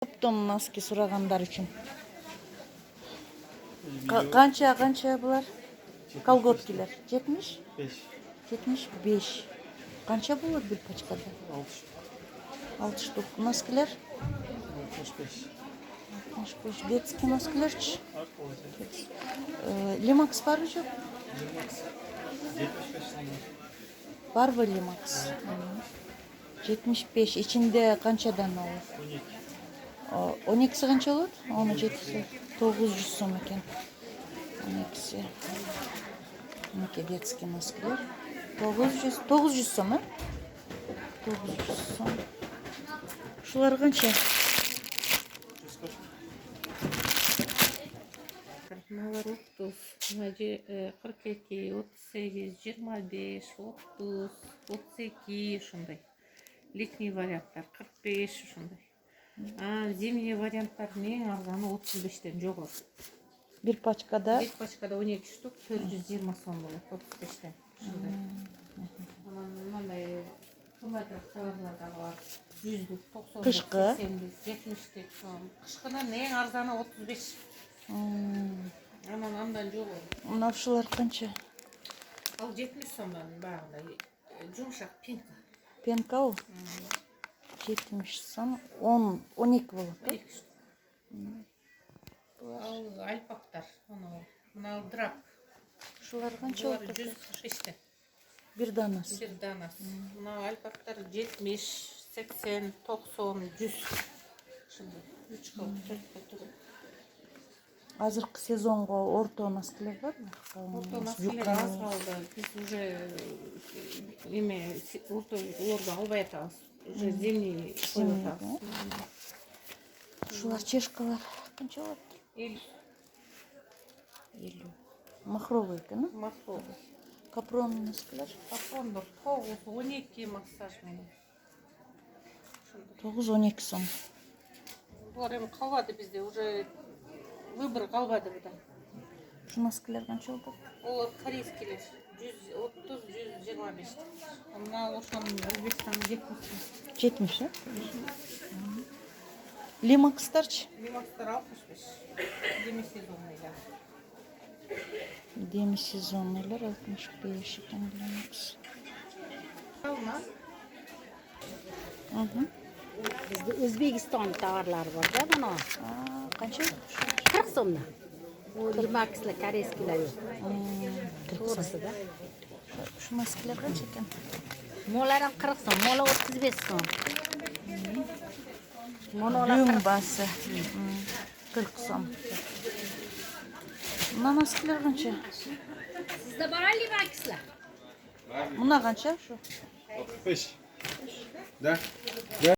Топтон носки сурагандар үчүн. Канча булар? Колготкилер 70? 75. Канча болот бир пачкада? 6 штук. Носкилер? 65. Детский носкилерчи? Лимакс барбы жок? Барбы Лимакс? 75. İçinde kançadan olur? 12'si kança olur? 17'si 900 сом eкен. 12'si. 12 детский носкилер. 900 сом, 900 сом. Шулар канча? Мыналар 30, 42, 38, 25, 30, 32 ушундай. Летний варианттар 45 ушундай. Зимний варианттардын эң арзаны 35тен жогору. Bir paçkada? Bir paçkada 12 штук 420 сом болот 35тен. Ушундай. Мындай кымбатыраак товарлар да бар. 100, 90, 80, 70 сом. Кышкынын эң арзаны 35. Андан жогору. Мына ушулар канча? Ал 70 сомдон багындай жумшак пенка. Пенка о? 70 сом. 12 болот. 12 штук. Ал альпактар, мына драп. Ушулар канча болот? 145тен. Bir danası. Bir danасы. Мына альпактар 70, 80, 90, 100. Ушундай. 3 кыл, 4 кыл. Азыркы сезонго орто носкилер барбы? Орто носкилер аз калды. Биз уже уларды албай атабыз. Уже зимний коюп атабыз. Ушулар чешкалар канча болот? 50. Махровый экен, а? Махровый. Капрон носкилер? Капрондор 9, 12 массаж менен. 9-12 сом. Булар эми калбады бизде, уже выбор калбады буда. Şu носкилер канча болот? Олар корейскилер 130, 125. Мына ошонун Өзбекстандын 70. 70, а? Лимакстарчы? Лимакстар 65. Демисезонныйлар. Демисезонныйлар 65 экен Лимакс. Алма. Bizde Özbekistan tavırları var da bana. Kança? 40 somdan. O limaksla koreyskiler yok. Doğrusu da. Şu maskiler kança eкен? Molara 40 som, mola 35 som. Düğün bası. 40 som. Buna maskiler kança? Sizde var limaksla. Buna kança şu? 65. Da.